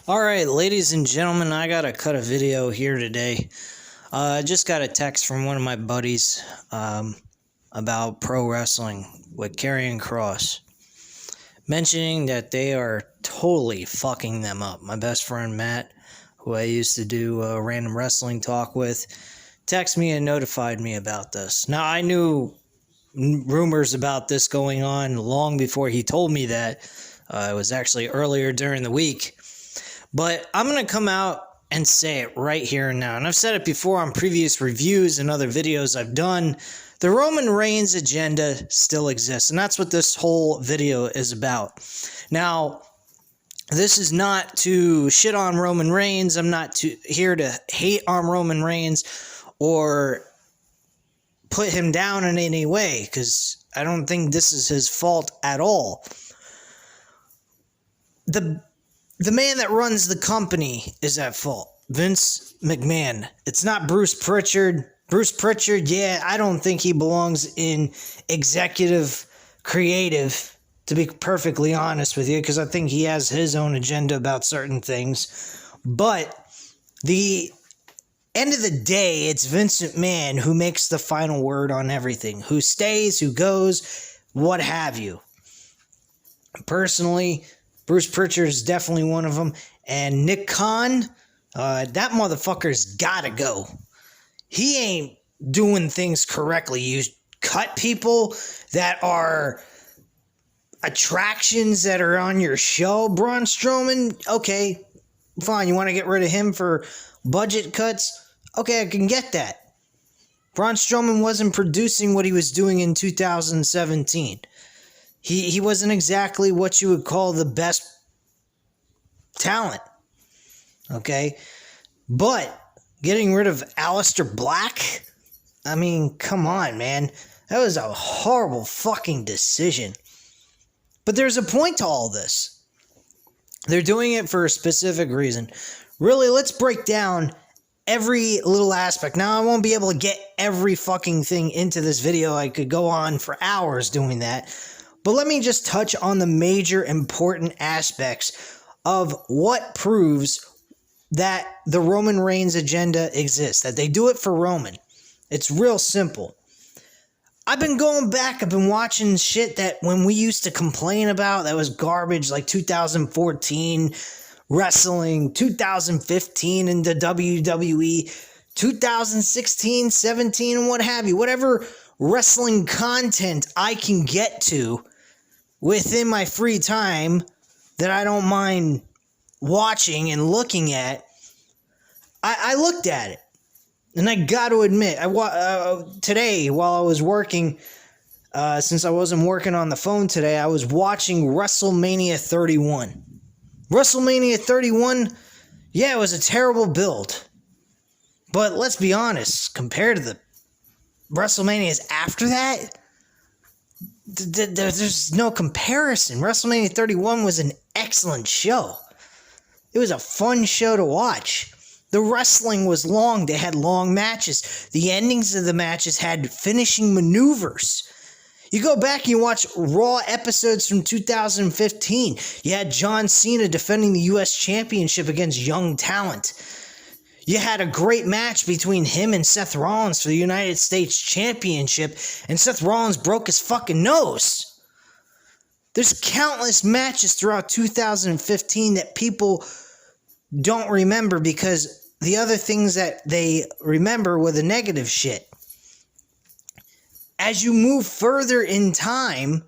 Alright, ladies and gentlemen, I gotta cut a video here today. I just got a text from one of my buddies about pro wrestling with Karrion Kross, mentioning that they are totally fucking them up. My best friend Matt, who I used to do random wrestling talk with, texted me and notified me about this. Now, I knew rumors about this going on long before he told me that. It was actually earlier during the week. But I'm going to come out and say it right here and now. And I've said it before on previous reviews and other videos I've done. The Roman Reigns agenda still exists. And that's what this whole video is about. Now, this is not to shit on Roman Reigns. I'm not here to hate on Roman Reigns or put him down in any way, because I don't think this is his fault at all. The man that runs the company is at fault. Vince McMahon. It's not Bruce Pritchard. Bruce Pritchard, yeah, I don't think he belongs in executive creative, to be perfectly honest with you, because I think he has his own agenda about certain things. But the end of the day, it's Vince McMahon who makes the final word on everything. Who stays, who goes, what have you. Personally, Bruce Pritchard is definitely one of them. And Nick Khan, that motherfucker's gotta go. He ain't doing things correctly. You cut people that are attractions that are on your show. Braun Strowman, okay, fine. You want to get rid of him for budget cuts? Okay, I can get that. Braun Strowman wasn't producing what he was doing in 2017. He wasn't exactly what you would call the best talent, okay? But getting rid of Aleister Black? I mean, come on, man. That was a horrible fucking decision. But there's a point to all this. They're doing it for a specific reason. Really, let's break down every little aspect. Now, I won't be able to get every fucking thing into this video. I could go on for hours doing that. But let me just touch on the major important aspects of what proves that the Roman Reigns agenda exists, that they do it for Roman. It's real simple. I've been going back, I've been watching shit that when we used to complain about, that was garbage, like 2014 wrestling, 2015 in the WWE, 2016, 17, and what have you. Whatever wrestling content I can get to within my free time that I don't mind watching and looking at, I looked at it. And I got to admit, today while I was working, since I wasn't working on the phone today, I was watching WrestleMania 31. WrestleMania 31, yeah, it was a terrible build. But let's be honest, compared to the WrestleManias after that, there's no comparison. WrestleMania 31 was an excellent show. It was a fun show to watch. The wrestling was long. They had long matches. The endings of the matches had finishing maneuvers. You go back and you watch Raw episodes from 2015. You had John Cena defending the U.S. Championship against young talent. You had a great match between him and Seth Rollins for the United States Championship, and Seth Rollins broke his fucking nose. There's countless matches throughout 2015 that people don't remember because the other things that they remember were the negative shit. As you move further in time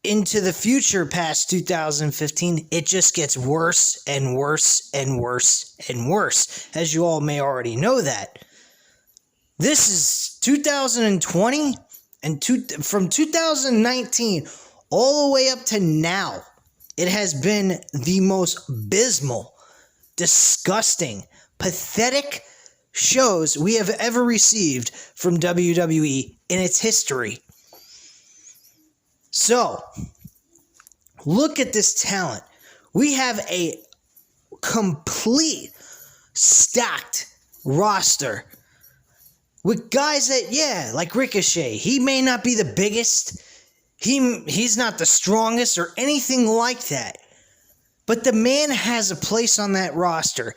into the future past 2015, it just gets worse and worse and worse and worse, as you all may already know that. This is 2020, and from 2019 all the way up to now, it has been the most abysmal, disgusting, pathetic shows we have ever received from WWE in its history. So, look at this talent. We have a complete stacked roster with guys that, yeah, like Ricochet. He may not be the biggest. He's not the strongest or anything like that. but the man has a place on that roster.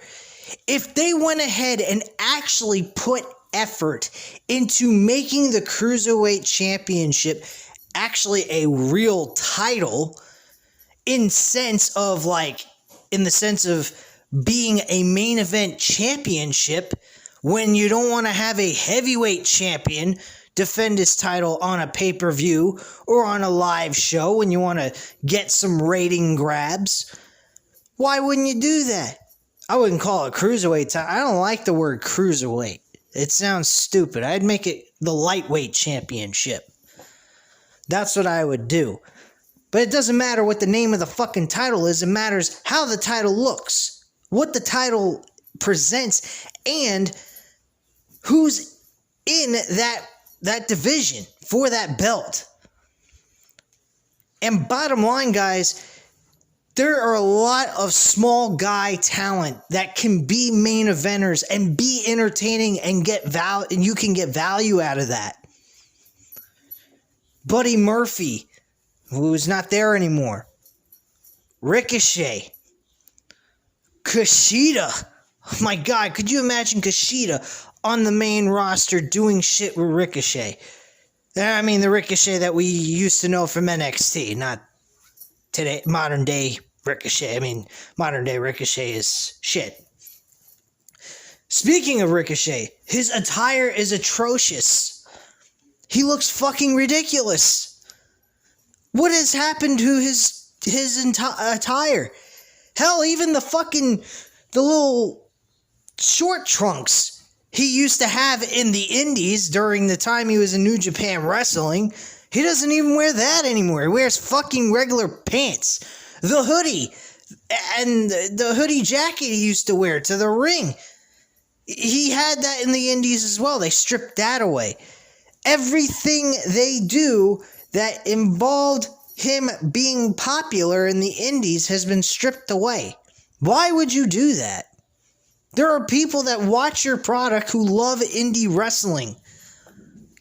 If they went ahead and actually put effort into making the Cruiserweight Championship actually a real title, in the sense of being a main event championship, when you don't want to have a heavyweight champion defend his title on a pay-per-view or on a live show when you want to get some rating grabs. Why wouldn't you do that? I wouldn't call it cruiserweight title. I don't like the word cruiserweight. It sounds stupid. I'd make it the lightweight championship. That's what I would do. But it doesn't matter what the name of the fucking title is. It matters how the title looks, what the title presents, and who's in that division for that belt. And bottom line, guys, there are a lot of small guy talent that can be main eventers and be entertaining and and you can get value out of that. Buddy Murphy, who's not there anymore. Ricochet. Kushida. Oh my God, could you imagine Kushida on the main roster doing shit with Ricochet? I mean, the Ricochet that we used to know from NXT, not today, modern day Ricochet. I mean, modern day Ricochet is shit. Speaking of Ricochet, his attire is atrocious. He looks fucking ridiculous. What has happened to his attire? Hell, even the little short trunks he used to have in the indies during the time he was in New Japan Wrestling, he doesn't even wear that anymore. He wears fucking regular pants. The hoodie and the hoodie jacket he used to wear to the ring, he had that in the indies as well. They stripped that away. Everything they do that involved him being popular in the indies has been stripped away. Why would you do that? There are people that watch your product who love indie wrestling.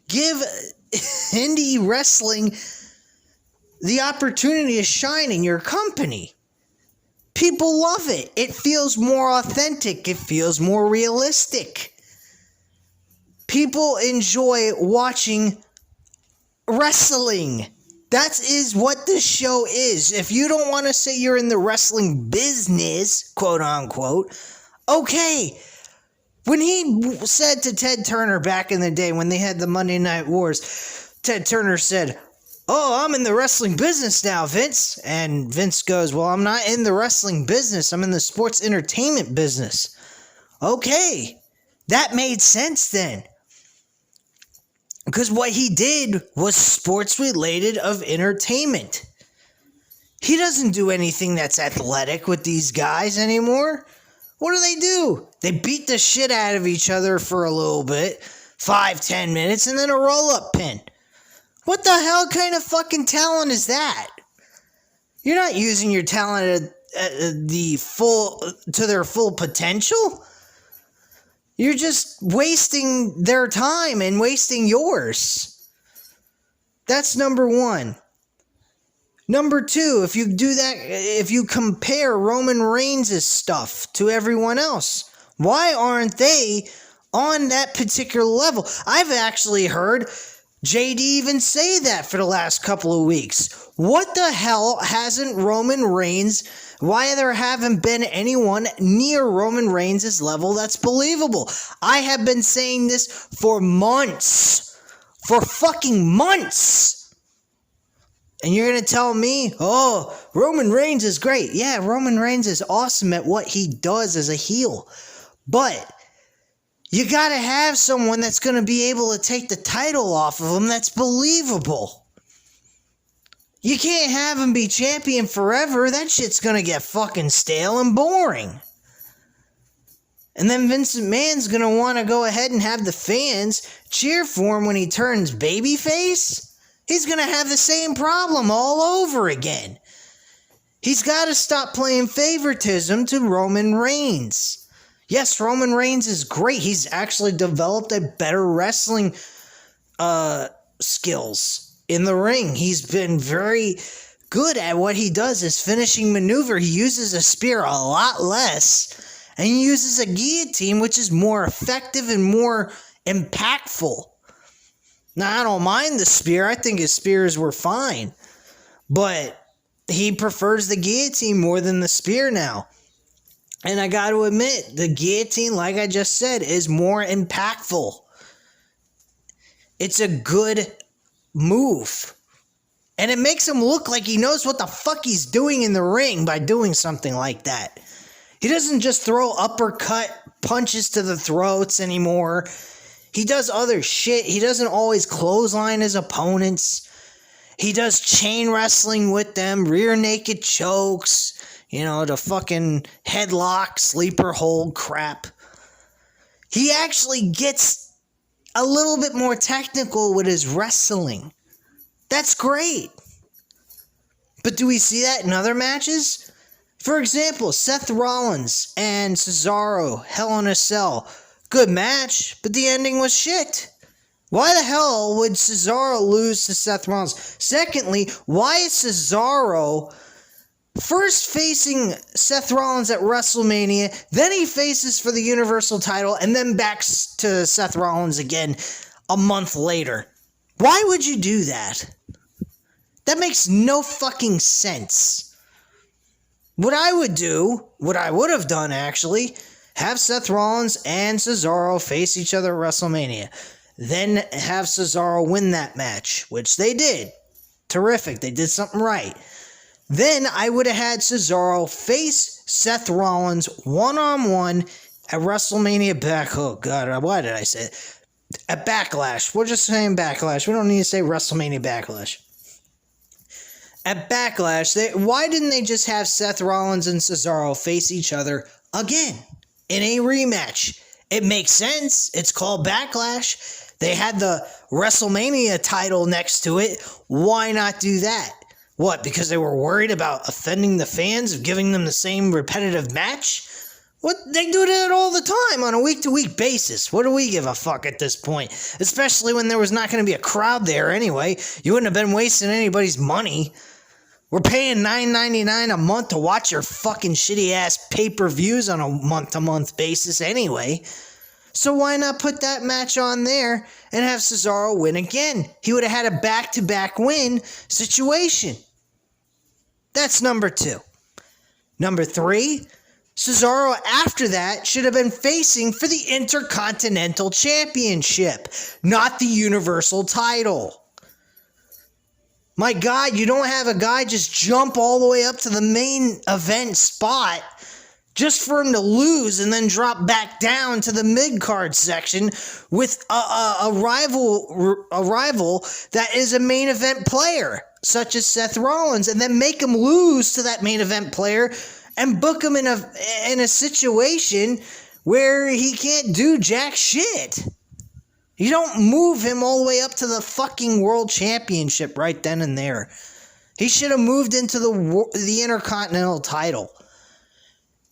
Give indie wrestling the opportunity to shine in your company. People love it. It feels more authentic. It feels more realistic. People enjoy watching wrestling. That is what this show is. If you don't want to say you're in the wrestling business, quote unquote, okay. When he said to Ted Turner back in the day when they had the Monday Night Wars, Ted Turner said, "Oh, I'm in the wrestling business now, Vince." And Vince goes, "Well, I'm not in the wrestling business. I'm in the sports entertainment business." Okay. That made sense then. Because what he did was sports related of entertainment. He doesn't do anything that's athletic with these guys anymore. What do? They beat the shit out of each other for a little bit, 5-10 minutes, and then a roll-up pin. What the hell kind of fucking talent is that? You're not using your talent to their full potential. You're just wasting their time and wasting yours. That's number one. Number two, if you do that, if you compare Roman Reigns' stuff to everyone else, why aren't they on that particular level? I've actually heard JD even say that for the last couple of weeks. What the hell hasn't Roman Reigns... Why there haven't been anyone near Roman Reigns' level that's believable? I have been saying this for months. For fucking months. And you're going to tell me, oh, Roman Reigns is great. Yeah, Roman Reigns is awesome at what he does as a heel. But you got to have someone that's going to be able to take the title off of him that's believable. You can't have him be champion forever. That shit's gonna get fucking stale and boring. And then Vince McMahon's gonna want to go ahead and have the fans cheer for him when he turns babyface. He's gonna have the same problem all over again. He's got to stop playing favoritism to Roman Reigns. Yes, Roman Reigns is great. He's actually developed a better wrestling skills in the ring. He's been very good at what he does, his finishing maneuver. He uses a spear a lot less, and he uses a guillotine, which is more effective and more impactful. Now, I don't mind the spear. I think his spears were fine, but he prefers the guillotine more than the spear now. And I got to admit, the guillotine, like I just said, is more impactful. It's a good move. And it makes him look like he knows what the fuck he's doing in the ring by doing something like that. He doesn't just throw uppercut punches to the throats anymore. He does other shit. He doesn't always clothesline his opponents. He does chain wrestling with them, rear naked chokes, the fucking headlock, sleeper hold crap. He actually gets a little bit more technical with his wrestling. That's great. But do we see that in other matches? For example, Seth Rollins and Cesaro, Hell in a Cell. Good match, but the ending was shit. Why the hell would Cesaro lose to Seth Rollins? Secondly, why is Cesaro first facing Seth Rollins at WrestleMania, then he faces for the Universal title, and then back to Seth Rollins again a month later? Why would you do that? That makes no fucking sense. What I would have done actually, have Seth Rollins and Cesaro face each other at WrestleMania. Then have Cesaro win that match, which they did. Terrific. They did something right. Then I would have had Cesaro face Seth Rollins one-on-one at WrestleMania Oh, God. Why did I say it? At Backlash. We're just saying Backlash. We don't need to say WrestleMania Backlash. At Backlash, why didn't they just have Seth Rollins and Cesaro face each other again in a rematch? It makes sense. It's called Backlash. They had the WrestleMania title next to it. Why not do that? What, because they were worried about offending the fans of giving them the same repetitive match? What, they do that all the time on a week-to-week basis. What do we give a fuck at this point? Especially when there was not going to be a crowd there anyway. You wouldn't have been wasting anybody's money. We're paying $9.99 a month to watch your fucking shitty-ass pay-per-views on a month-to-month basis anyway. So why not put that match on there and have Cesaro win again? He would have had a back-to-back win situation. That's number 2. Number 3, Cesaro after that should have been facing for the Intercontinental Championship, not the Universal title. My God, you don't have a guy just jump all the way up to the main event spot just for him to lose and then drop back down to the mid-card section with a rival that is a main event player, such as Seth Rollins, and then make him lose to that main event player and book him in a situation where he can't do jack shit. You don't move him all the way up to the fucking World Championship right then and there. He should have moved into the Intercontinental title.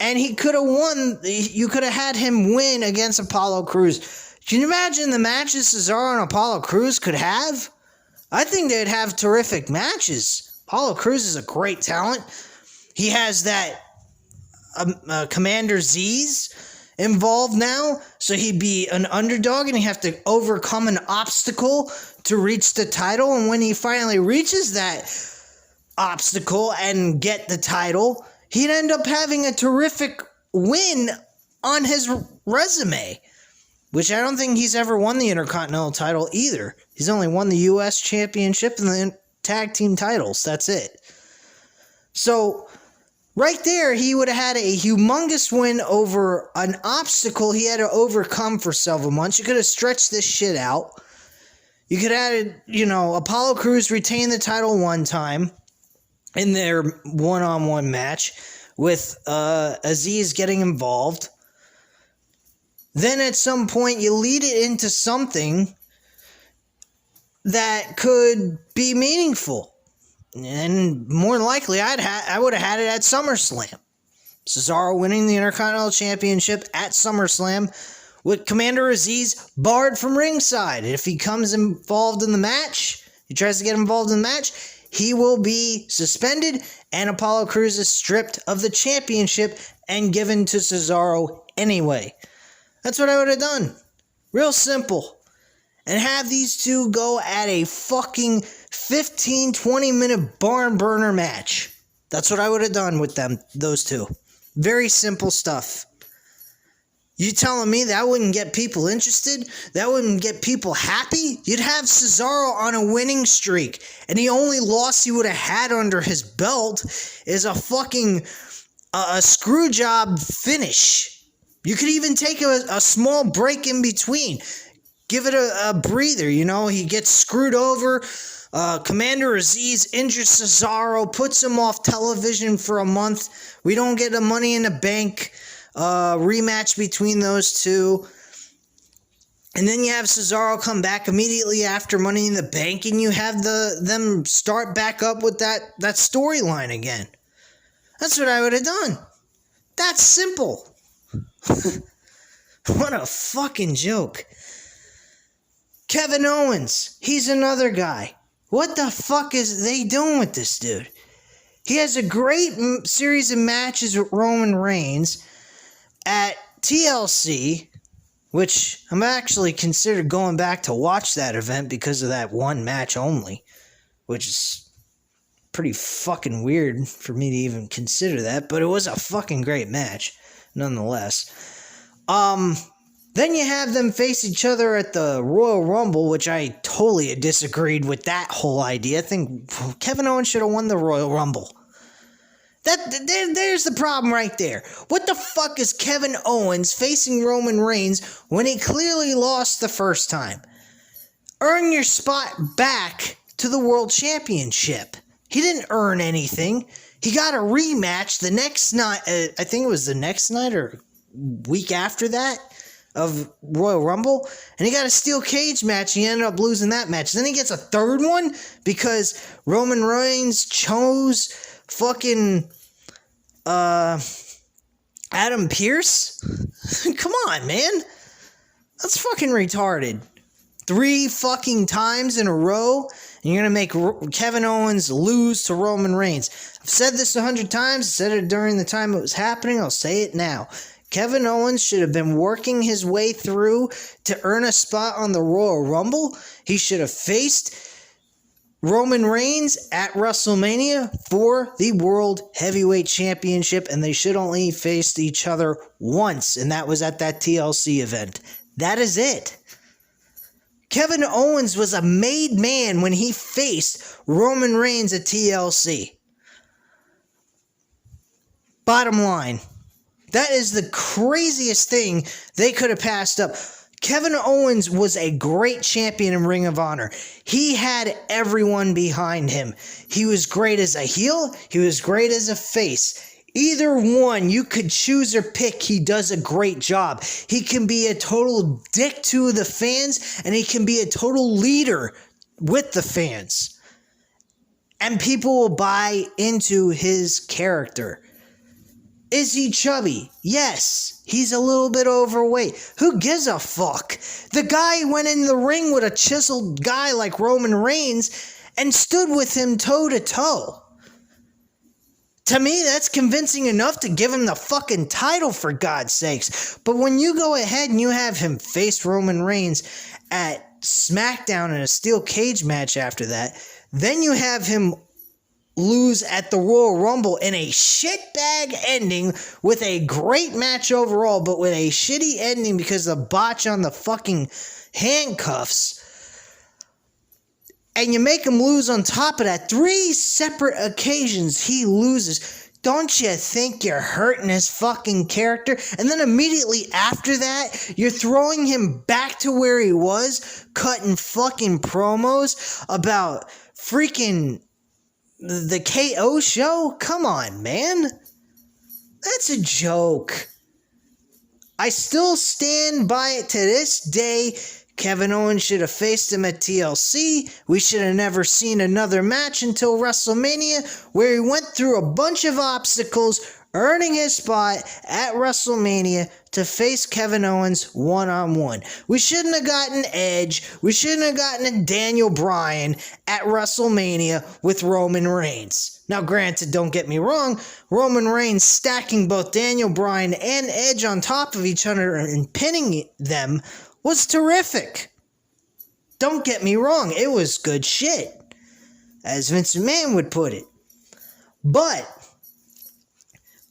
And he could have won. You could have had him win against Apollo Crews. Can you imagine the matches Cesaro and Apollo Crews could have? I think they'd have terrific matches. Apollo Crews is a great talent. He has that Commander Z's involved now, so he'd be an underdog and he'd have to overcome an obstacle to reach the title. And when he finally reaches that obstacle and get the title, he'd end up having a terrific win on his resume, which I don't think he's ever won the Intercontinental title either. He's only won the U.S. Championship and the tag team titles. That's it. So right there, he would have had a humongous win over an obstacle he had to overcome for several months. You could have stretched this shit out. You could have added, Apollo Crews retained the title one time in their one-on-one match with Aziz getting involved. Then at some point, you lead it into something that could be meaningful. And more than likely, I would have had it at SummerSlam. Cesaro winning the Intercontinental Championship at SummerSlam with Commander Aziz barred from ringside. If he comes involved in the match, he tries to get involved in the match, he will be suspended and Apollo Crews is stripped of the championship and given to Cesaro anyway. That's what I would have done. Real simple. And have these two go at a fucking 15-20 minute barn burner match. That's what I would have done with those two. Very simple stuff. You telling me that wouldn't get people interested? That wouldn't get people happy? You'd have Cesaro on a winning streak, and the only loss he would have had under his belt is a fucking a screw job finish. You could even take a small break in between. Give it a breather, you know? He gets screwed over. Commander Aziz injures Cesaro, puts him off television for a month. We don't get a Money in the Bank rematch between those two. And then you have Cesaro come back immediately after Money in the Bank, and you have them start back up with that storyline again. That's what I would have done. That's simple. What a fucking joke. Kevin Owens, he's another guy. What the fuck is they doing with this dude? He has a great series of matches with Roman Reigns at TLC, which I'm actually considered going back to watch that event because of that one match only, which is pretty fucking weird for me to even consider that, but it was a fucking great match, nonetheless. Then you have them face each other at the Royal Rumble, which I totally disagreed with that whole idea. I think Kevin Owens should have won the Royal Rumble. There's the problem right there. What the fuck is Kevin Owens facing Roman Reigns when he clearly lost the first time? Earn your spot back to the World Championship. He didn't earn anything. He got a rematch the next night. I think it was the next night or week after that of Royal Rumble, and he got a steel cage match. He ended up losing that match. Then he gets a third one because Roman Reigns chose fucking Adam Pearce. Come on, man, that's fucking retarded. 3 fucking times in a row, and you're gonna make Kevin Owens lose to Roman Reigns. I've said this 100 times. I said it during the time it was happening. I'll say it now. Kevin Owens should have been working his way through to earn a spot on the Royal Rumble. He should have faced Roman Reigns at WrestleMania for the World Heavyweight Championship, and they should only faced each other once, and that was at that TLC event. That is it. Kevin Owens was a made man when he faced Roman Reigns at TLC. Bottom line. That is the craziest thing they could have passed up. Kevin Owens was a great champion in Ring of Honor. He had everyone behind him. He was great as a heel. He was great as a face. Either one, you could choose or pick. He does a great job. He can be a total dick to the fans, and he can be a total leader with the fans. And people will buy into his character. Is he chubby? Yes. He's a little bit overweight. Who gives a fuck? The guy went in the ring with a chiseled guy like Roman Reigns and stood with him toe to toe. To me, that's convincing enough to give him the fucking title, for God's sakes. But when you go ahead and you have him face Roman Reigns at SmackDown in a steel cage match after that, then you have him lose at the Royal Rumble in a shitbag ending with a great match overall, but with a shitty ending because of the botch on the fucking handcuffs. And you make him lose on top of that. 3 separate occasions he loses. Don't you think you're hurting his fucking character? And then immediately after that, you're throwing him back to where he was, cutting fucking promos about freaking the KO show? Come on, man. That's a joke. I still stand by it to this day. Kevin Owens should have faced him at TLC. We should have never seen another match until WrestleMania, where he went through a bunch of obstacles, earning his spot at WrestleMania to face Kevin Owens one-on-one. We shouldn't have gotten Edge. We shouldn't have gotten a Daniel Bryan at WrestleMania with Roman Reigns. Now, granted, don't get me wrong, Roman Reigns stacking both Daniel Bryan and Edge on top of each other and pinning them was terrific. Don't get me wrong, it was good shit, as Vince McMahon would put it. But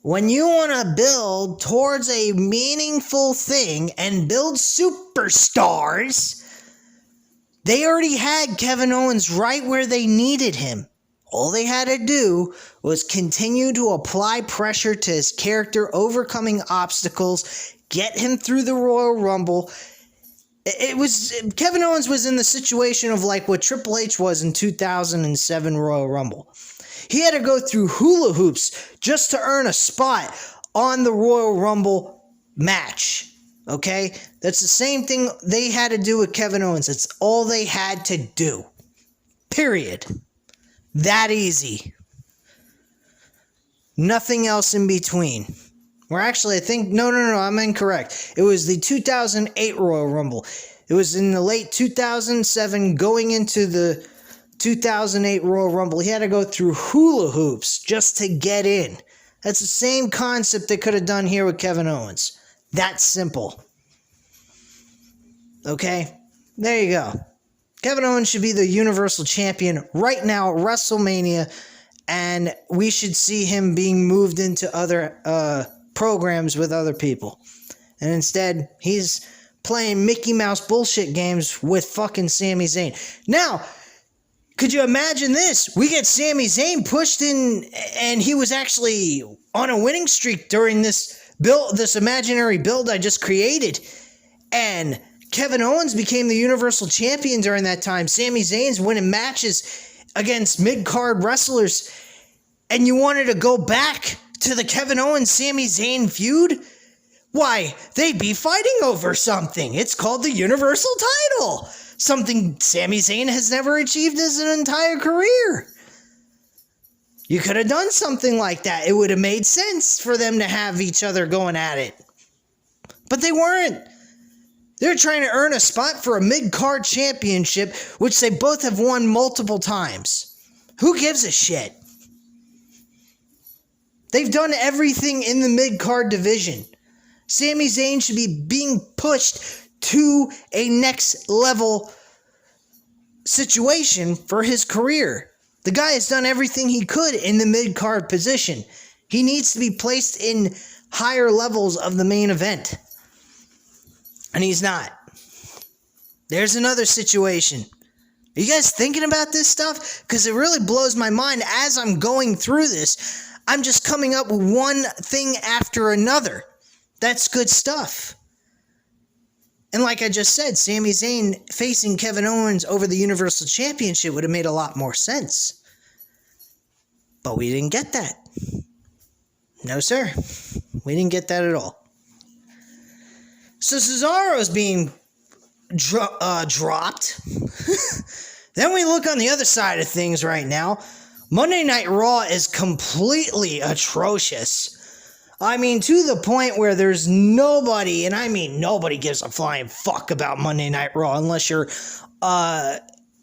when you want to build towards a meaningful thing and build superstars, they already had Kevin Owens right where they needed him. All they had to do was continue to apply pressure to his character, overcoming obstacles, get him through the Royal Rumble. Kevin Owens was in the situation of like what Triple H was in 2007 Royal Rumble. He had to go through hula hoops just to earn a spot on the Royal Rumble match. Okay? That's the same thing they had to do with Kevin Owens. That's all they had to do. Period. That easy. Nothing else in between. Or actually, I think, no, I'm incorrect. It was the 2008 Royal Rumble. It was in the late 2007 going into the 2008 Royal Rumble. He had to go through hula hoops just to get in. That's the same concept they could have done here with Kevin Owens. That simple. Okay? There you go. Kevin Owens should be the Universal Champion right now at WrestleMania, and we should see him being moved into other programs with other people. And instead, he's playing Mickey Mouse bullshit games with fucking Sami Zayn. Now, could you imagine this? We get Sami Zayn pushed in, and he was actually on a winning streak during this imaginary build I just created. And Kevin Owens became the Universal Champion during that time. Sami Zayn's winning matches against mid-card wrestlers. And you wanted to go back to the Kevin Owens-Sami Zayn feud? Why, they'd be fighting over something. It's called the Universal title. Something Sami Zayn has never achieved his entire career. You could have done something like that. It would have made sense for them to have each other going at it. But they weren't. They're trying to earn a spot for a mid-card championship, which they both have won multiple times. Who gives a shit? They've done everything in the mid-card division. Sami Zayn should be being pushed to a next level situation for his career. The guy has done everything he could in the mid-card position. He needs to be placed in higher levels of the main event. And he's not. There's another situation. Are you guys thinking about this stuff? Because it really blows my mind as I'm going through this. I'm just coming up with one thing after another. That's good stuff. And like I just said, Sami Zayn facing Kevin Owens over the Universal Championship would have made a lot more sense. But we didn't get that. No, sir. We didn't get that at all. So Cesaro's being dropped. Then we look on the other side of things right now. Monday Night Raw is completely atrocious. I mean, to the point where there's nobody, and I mean nobody gives a flying fuck about Monday Night Raw unless you're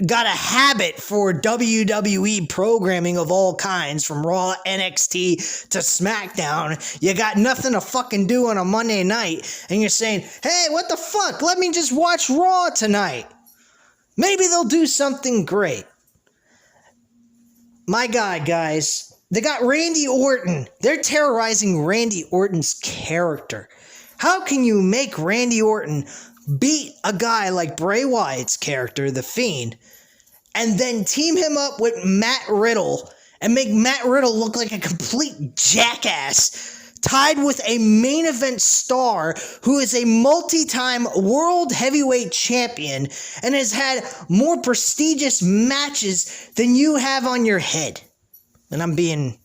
got a habit for WWE programming of all kinds, from Raw, NXT to SmackDown. You got nothing to fucking do on a Monday night, and you're saying, hey, what the fuck? Let me just watch Raw tonight. Maybe they'll do something great. My God, guys. They got Randy Orton. They're terrorizing Randy Orton's character. How can you make Randy Orton beat a guy like Bray Wyatt's character, The Fiend, and then team him up with Matt Riddle and make Matt Riddle look like a complete jackass, tied with a main event star who is a multi-time world heavyweight champion and has had more prestigious matches than you have on your head? And I'm being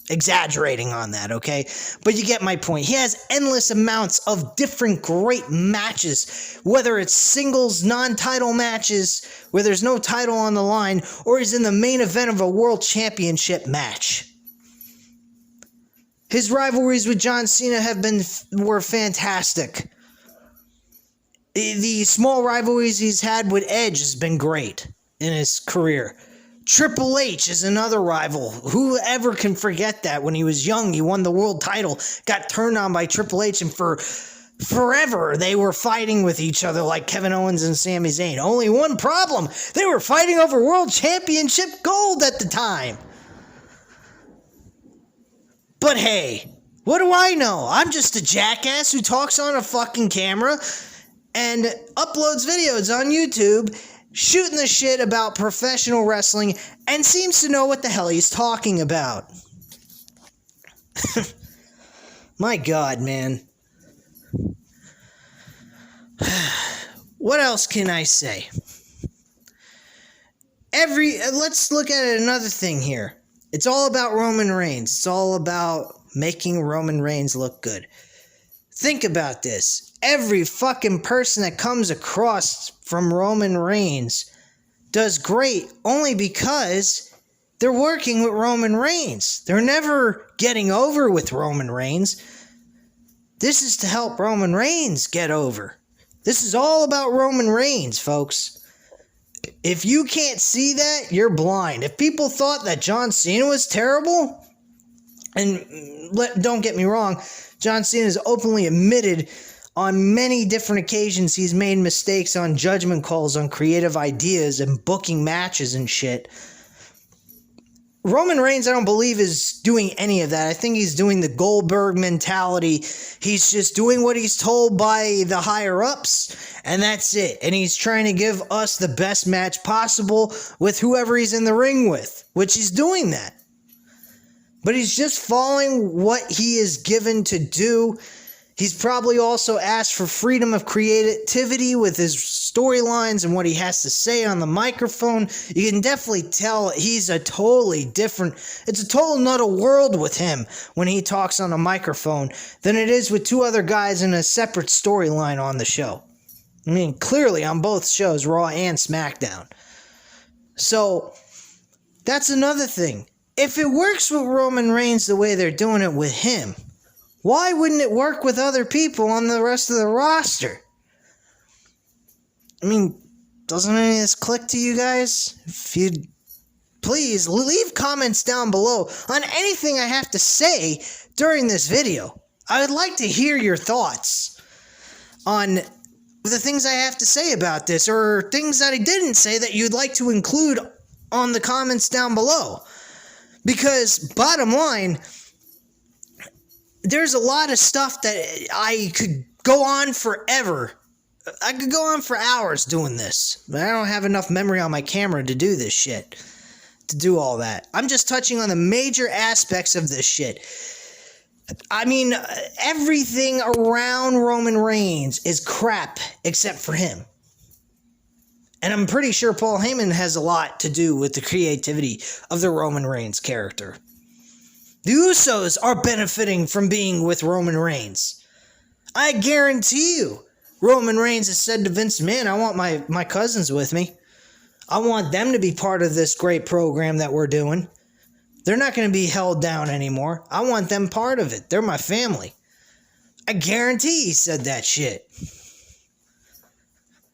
exaggerating on that, okay? But you get my point. He has endless amounts of different great matches, whether it's singles, non-title matches, where there's no title on the line, or he's in the main event of a world championship match. His rivalries with John Cena were fantastic. The small rivalries he's had with Edge has been great in his career. Triple H is another rival. Whoever can forget that? When he was young, he won the world title, got turned on by Triple H, and for forever they were fighting with each other like Kevin Owens and Sami Zayn. Only one problem: they were fighting over world championship gold at the time. But hey, what do I know? I'm just a jackass who talks on a fucking camera and uploads videos on YouTube, shooting the shit about professional wrestling, and seems to know what the hell he's talking about. My God, man. What else can I say? Let's look at it another thing here. It's all about Roman Reigns. It's all about making Roman Reigns look good. Think about this. Every fucking person that comes across from Roman Reigns does great only because they're working with Roman Reigns. They're never getting over with Roman Reigns. This is to help Roman Reigns get over. This is all about Roman Reigns, folks. If you can't see that, you're blind. If people thought that John Cena was terrible, and don't get me wrong, John Cena has openly admitted on many different occasions he's made mistakes on judgment calls, on creative ideas, and booking matches and shit. Roman Reigns, I don't believe, is doing any of that. I think he's doing the Goldberg mentality. He's just doing what he's told by the higher-ups, and that's it. And he's trying to give us the best match possible with whoever he's in the ring with, which he's doing that. But he's just following what he is given to do. He's probably also asked for freedom of creativity with his storylines and what he has to say on the microphone. You can definitely tell he's a totally different... It's a total nut of world with him when he talks on a microphone than it is with two other guys in a separate storyline on the show. I mean, clearly on both shows, Raw and SmackDown. So, that's another thing. If it works with Roman Reigns the way they're doing it with him, why wouldn't it work with other people on the rest of the roster? I mean, doesn't any of this click to you guys? If you'd please leave comments down below on anything I have to say during this video. I would like to hear your thoughts on the things I have to say about this, or things that I didn't say that you'd like to include on the comments down below. Because, bottom line, there's a lot of stuff that I could go on forever. I could go on for hours doing this. But I don't have enough memory on my camera to do this shit. To do all that. I'm just touching on the major aspects of this shit. I mean, everything around Roman Reigns is crap except for him. And I'm pretty sure Paul Heyman has a lot to do with the creativity of the Roman Reigns character. The Usos are benefiting from being with Roman Reigns. I guarantee you, Roman Reigns has said to Vince, man, I want my cousins with me. I want them to be part of this great program that we're doing. They're not going to be held down anymore. I want them part of it. They're my family. I guarantee he said that shit.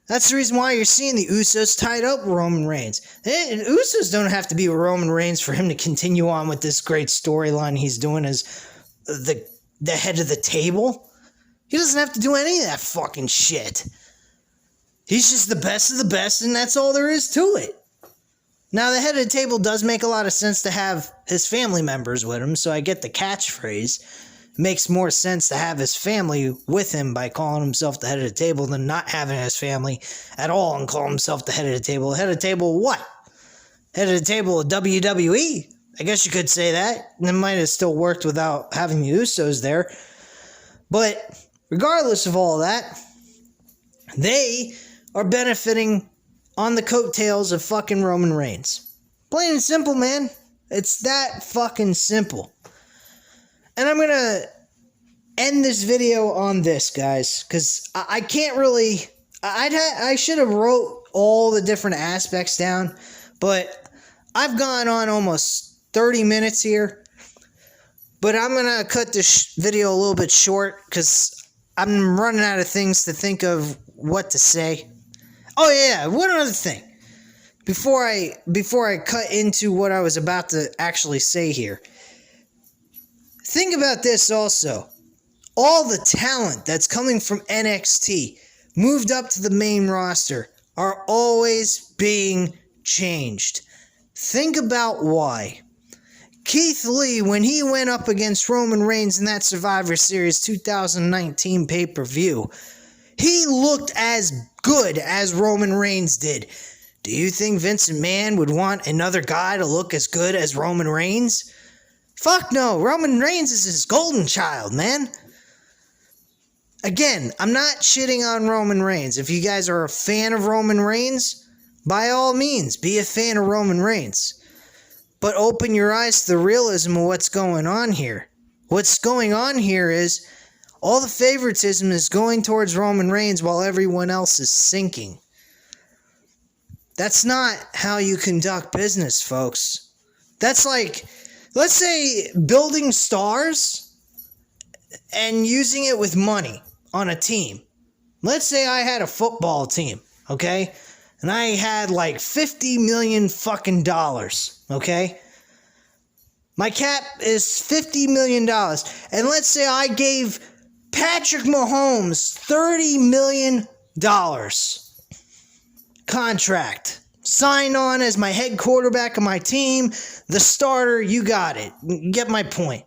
That's the reason why you're seeing the Usos tied up with Roman Reigns. And Usos don't have to be with Roman Reigns for him to continue on with this great storyline he's doing as the head of the table. He doesn't have to do any of that fucking shit. He's just the best of the best, and that's all there is to it. Now, the head of the table does make a lot of sense to have his family members with him, so I get the catchphrase. It makes more sense to have his family with him by calling himself the head of the table than not having his family at all and calling himself the head of the table. The head of the table what? Head of the table of WWE? I guess you could say that. And it might have still worked without having the Usos there. But regardless of all that, they are benefiting on the coattails of fucking Roman Reigns. Plain and simple, man. It's that fucking simple. And I'm going to end this video on this, guys, because I can't really... I should have wrote all the different aspects down, but I've gone on almost 30 minutes here. But I'm going to cut this video a little bit short because I'm running out of things to think of what to say. Oh yeah, one other thing. Before I cut into what I was about to actually say here. Think about this also. All the talent that's coming from NXT moved up to the main roster are always being changed. Think about why. Keith Lee, when he went up against Roman Reigns in that Survivor Series 2019 pay-per-view, he looked as good as Roman Reigns did. Do you think Vince McMahon would want another guy to look as good as Roman Reigns? Fuck no, Roman Reigns is his golden child, man. Again, I'm not shitting on Roman Reigns. If you guys are a fan of Roman Reigns, by all means, be a fan of Roman Reigns. But open your eyes to the realism of what's going on here. What's going on here is all the favoritism is going towards Roman Reigns while everyone else is sinking. That's not how you conduct business, folks. That's like, let's say, building stars and using it with money on a team. Let's say I had a football team, okay? And I had like $50 million fucking dollars, okay? My cap is $50 million. And let's say I gave Patrick Mahomes $30 million contract. Sign on as my head quarterback of my team, the starter, you got it. You get my point.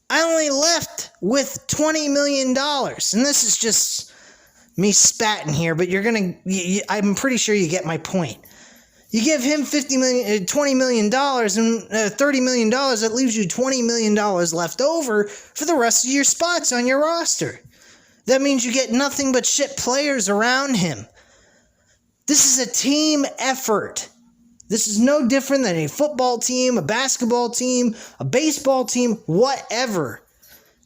I only left with $20 million. And this is just me spatting here, but I'm pretty sure you get my point. You give him $20 million and $30 million, that leaves you $20 million left over for the rest of your spots on your roster. That means you get nothing but shit players around him. This is a team effort. This is no different than a football team, a basketball team, a baseball team, whatever.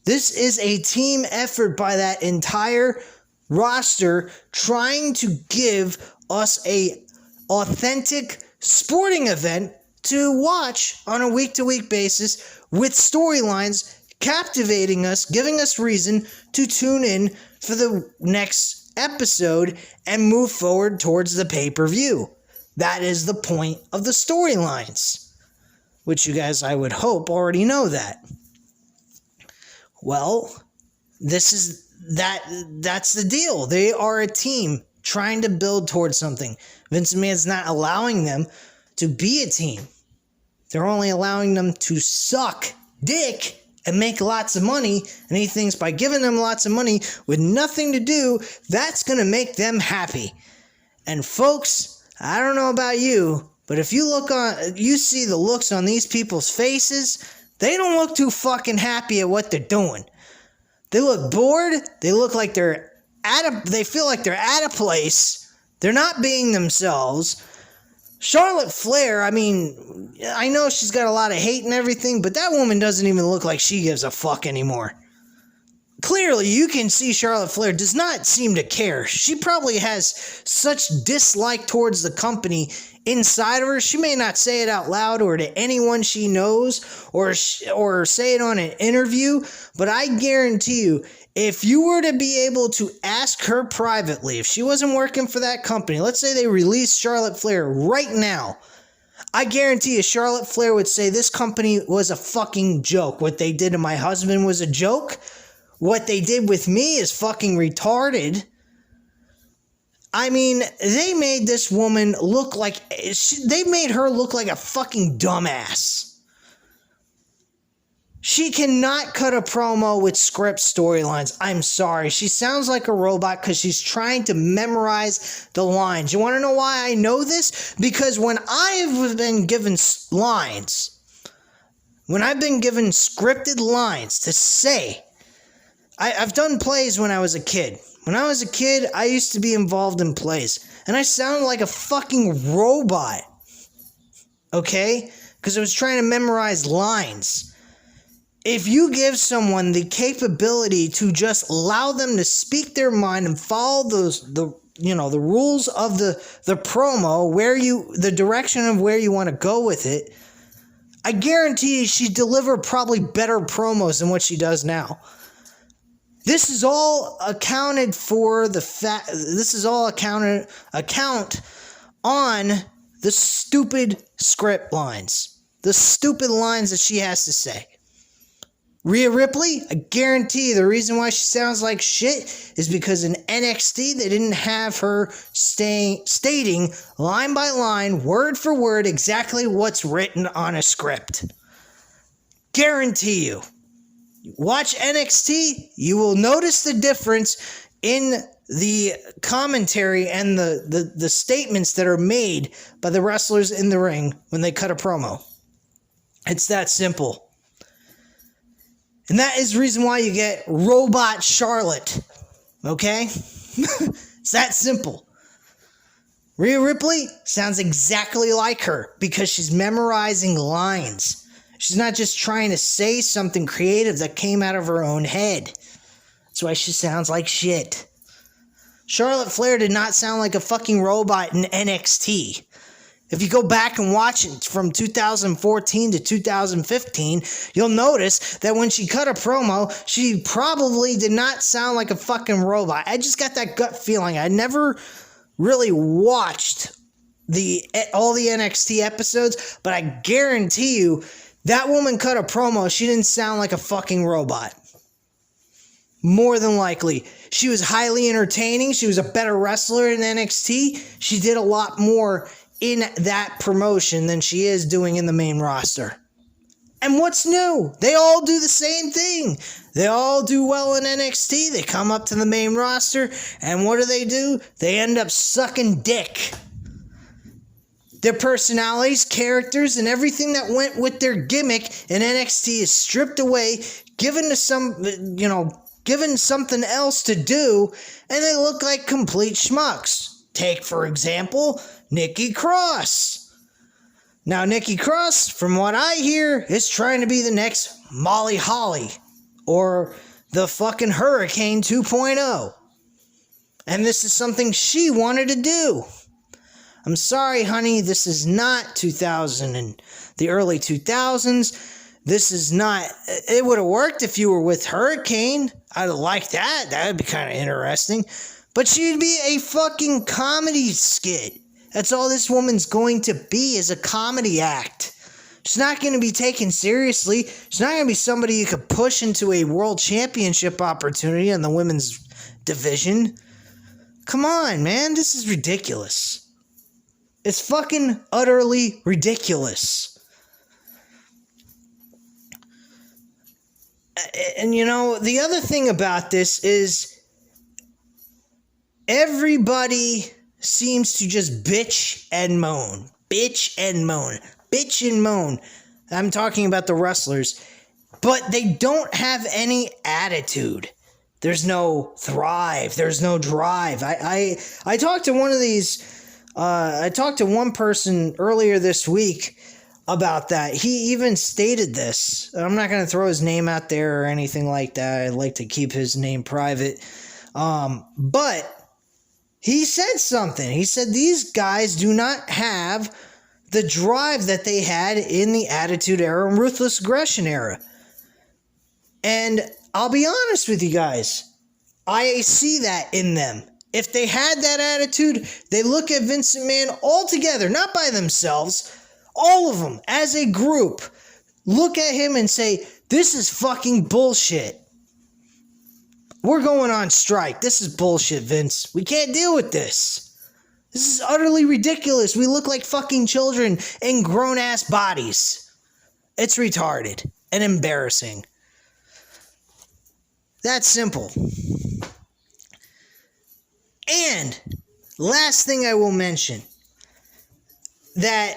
This is a team effort by that entire roster trying to give us a authentic sporting event to watch on a week-to-week basis with storylines captivating us, giving us reason to tune in for the next episode and move forward towards the pay-per-view. That is the point of the storylines, which you guys, I would hope, already know that. Well, that's the deal. They are a team trying to build towards something. Vince McMahon's not allowing them to be a team. They're only allowing them to suck dick and make lots of money, and he thinks by giving them lots of money with nothing to do, that's going to make them happy. And folks, I don't know about you, but if you see the looks on these people's faces, they don't look too fucking happy at what they're doing. They look bored. They look like they feel like they're at a place. They're not being themselves. Charlotte Flair, I mean, I know she's got a lot of hate and everything, but that woman doesn't even look like she gives a fuck anymore. Clearly, you can see Charlotte Flair does not seem to care. She probably has such dislike towards the company inside of her. She may not say it out loud or to anyone she knows or say it on an interview, but I guarantee you, if you were to be able to ask her privately, if she wasn't working for that company, let's say they released Charlotte Flair right now, I guarantee you Charlotte Flair would say this company was a fucking joke. What they did to my husband was a joke. What they did with me is fucking retarded. I mean, they made this woman look like... They made her look like a fucking dumbass. She cannot cut a promo with script storylines. I'm sorry. She sounds like a robot because she's trying to memorize the lines. You want to know why I know this? Because when I've been given lines, when I've been given scripted lines to say... I've done plays when I was a kid. When I was a kid, I used to be involved in plays. And I sounded like a fucking robot. Okay? Because I was trying to memorize lines. If you give someone the capability to just allow them to speak their mind and follow the rules of the promo, the direction of where you want to go with it, I guarantee you she delivered probably better promos than what she does now. This is all accounted for this is all account on the stupid script lines. The stupid lines that she has to say. Rhea Ripley, I guarantee the reason why she sounds like shit is because in NXT they didn't have her stating line by line, word for word, exactly what's written on a script. Guarantee you. Watch NXT, you will notice the difference in the commentary and the statements that are made by the wrestlers in the ring when they cut a promo. It's that simple. And that is the reason why you get Robot Charlotte. Okay? It's that simple. Rhea Ripley sounds exactly like her because she's memorizing lines. She's not just trying to say something creative that came out of her own head. That's why she sounds like shit. Charlotte Flair did not sound like a fucking robot in NXT. If you go back and watch it from 2014 to 2015, you'll notice that when she cut a promo, she probably did not sound like a fucking robot. I just got that gut feeling. I never really watched all the NXT episodes, but I guarantee you that woman cut a promo, she didn't sound like a fucking robot. More than likely. She was highly entertaining. She was a better wrestler in NXT. She did a lot more in that promotion than she is doing in the main roster. And what's new? They all do the same thing. They all do well in NXT. They come up to the main roster, and what do? They end up sucking dick. Their personalities, characters, and everything that went with their gimmick in NXT is stripped away, given something else to do, and they look like complete schmucks. Take, for example, Nikki Cross. Now, Nikki Cross, from what I hear, is trying to be the next Molly Holly, or the fucking Hurricane 2.0. And this is something she wanted to do. I'm sorry, honey, this is not 2000 and the early 2000s. This is not... It would have worked if you were with Hurricane. I'd have liked that. That would be kind of interesting. But she'd be a fucking comedy skit. That's all this woman's going to be, is a comedy act. She's not going to be taken seriously. She's not going to be somebody you could push into a world championship opportunity in the women's division. Come on, man. This is ridiculous. It's fucking utterly ridiculous. And the other thing about this is everybody seems to just bitch and moan. Bitch and moan. Bitch and moan. I'm talking about the wrestlers. But they don't have any attitude. There's no thrive. There's no drive. I talked to one of these... I talked to one person earlier this week about that. He even stated this. I'm not going to throw his name out there or anything like that. I'd like to keep his name private. But he said something. He said these guys do not have the drive that they had in the Attitude Era and Ruthless Aggression Era. And I'll be honest with you guys. I see that in them. If they had that attitude, they look at Vince McMahon all together, not by themselves, all of them, as a group, look at him and say, this is fucking bullshit. We're going on strike. This is bullshit, Vince. We can't deal with this. This is utterly ridiculous. We look like fucking children in grown-ass bodies. It's retarded and embarrassing. That's simple. And last thing I will mention, that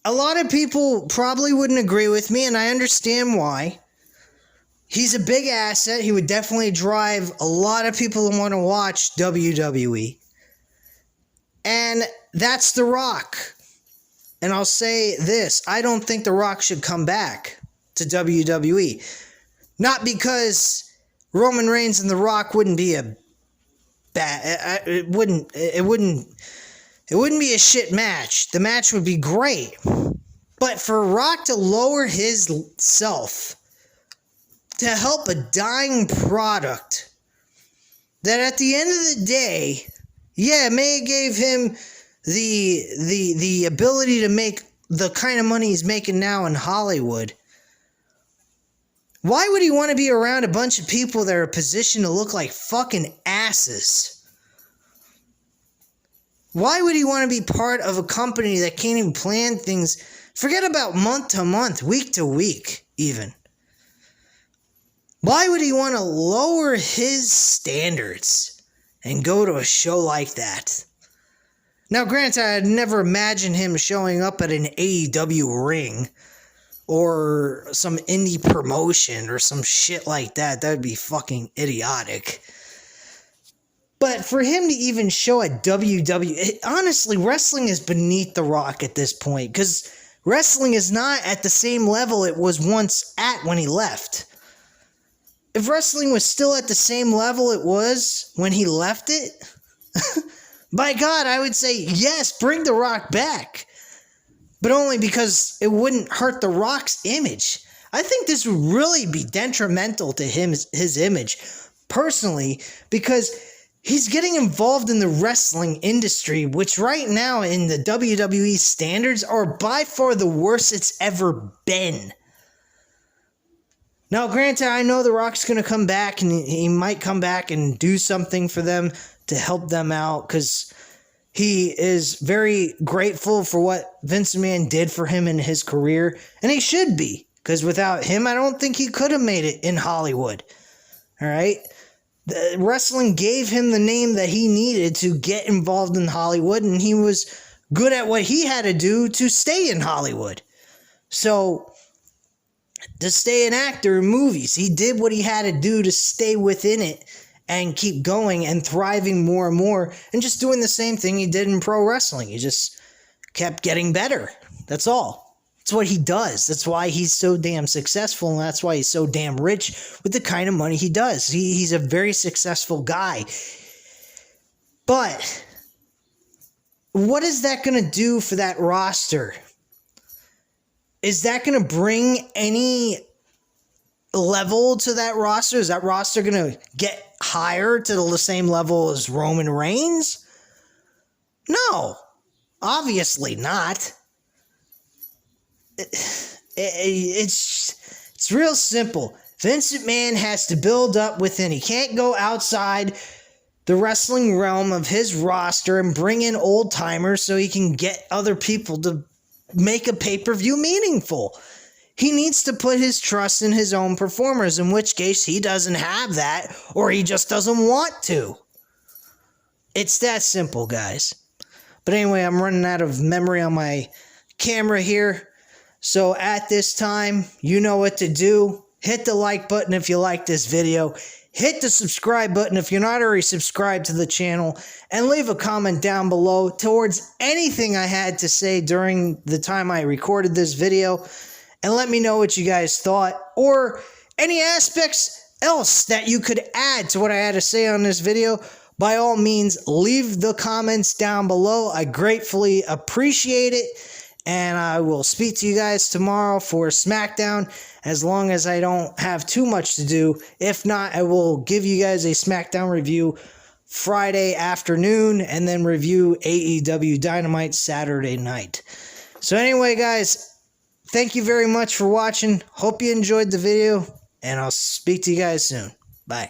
a lot of people probably wouldn't agree with me, and I understand why. He's a big asset. He would definitely drive a lot of people to want to watch WWE. And that's The Rock. And I'll say this, I don't think The Rock should come back to WWE. Not because Roman Reigns and The Rock wouldn't be a bad, it wouldn't be a shit match. The match would be great. But for Rock to lower his self to help a dying product that at the end of the day, yeah, it may have gave him the ability to make the kind of money he's making now in Hollywood. Why would he want to be around a bunch of people that are positioned to look like fucking asses? Why would he want to be part of a company that can't even plan things? Forget about month to month, week to week, even. Why would he want to lower his standards and go to a show like that? Now, granted, I'd never imagine him showing up at an AEW ring or some indie promotion or some shit like that. That would be fucking idiotic. But for him to even show at WWE, honestly, wrestling is beneath The Rock at this point, because wrestling is not at the same level it was once at when he left. If wrestling was still at the same level it was when he left it, by God, I would say, yes, bring The Rock back. But only because it wouldn't hurt The Rock's image. I think this would really be detrimental to his image, personally, because he's getting involved in the wrestling industry, which right now in the WWE standards are by far the worst it's ever been. Now, granted, I know The Rock's going to come back, and he might come back and do something for them to help them out, because he is very grateful for what Vince McMahon did for him in his career, and he should be, because without him, I don't think he could have made it in Hollywood. All right? The wrestling gave him the name that he needed to get involved in Hollywood, and he was good at what he had to do to stay in Hollywood. So, to stay an actor in movies, he did what he had to do to stay within it and keep going and thriving more and more, and just doing the same thing he did in pro wrestling. He just kept getting better. That's all. That's what he does. That's why he's so damn successful, and that's why he's so damn rich with the kind of money he does. He's a very successful guy. But what is that going to do for that roster? Is that going to bring any level to that roster? Is that roster going to get higher to the same level as Roman Reigns? No, obviously not. It's real simple. Vince McMahon has to build up within. He can't go outside the wrestling realm of his roster and bring in old timers so he can get other people to make a pay-per-view meaningful. He needs to put his trust in his own performers, in which case he doesn't have that, or he just doesn't want to. It's that simple, guys. But anyway, I'm running out of memory on my camera here. So at this time, you know what to do. Hit the like button if you like this video. Hit the subscribe button if you're not already subscribed to the channel. And leave a comment down below towards anything I had to say during the time I recorded this video. And let me know what you guys thought, or any aspects else that you could add to what I had to say on this video. By all means, leave the comments down below. I gratefully appreciate it. And I will speak to you guys tomorrow for SmackDown, as long as I don't have too much to do. If not, I will give you guys a SmackDown review Friday afternoon, and then review AEW Dynamite Saturday night. So anyway, guys, thank you very much for watching. Hope you enjoyed the video, and I'll speak to you guys soon. Bye.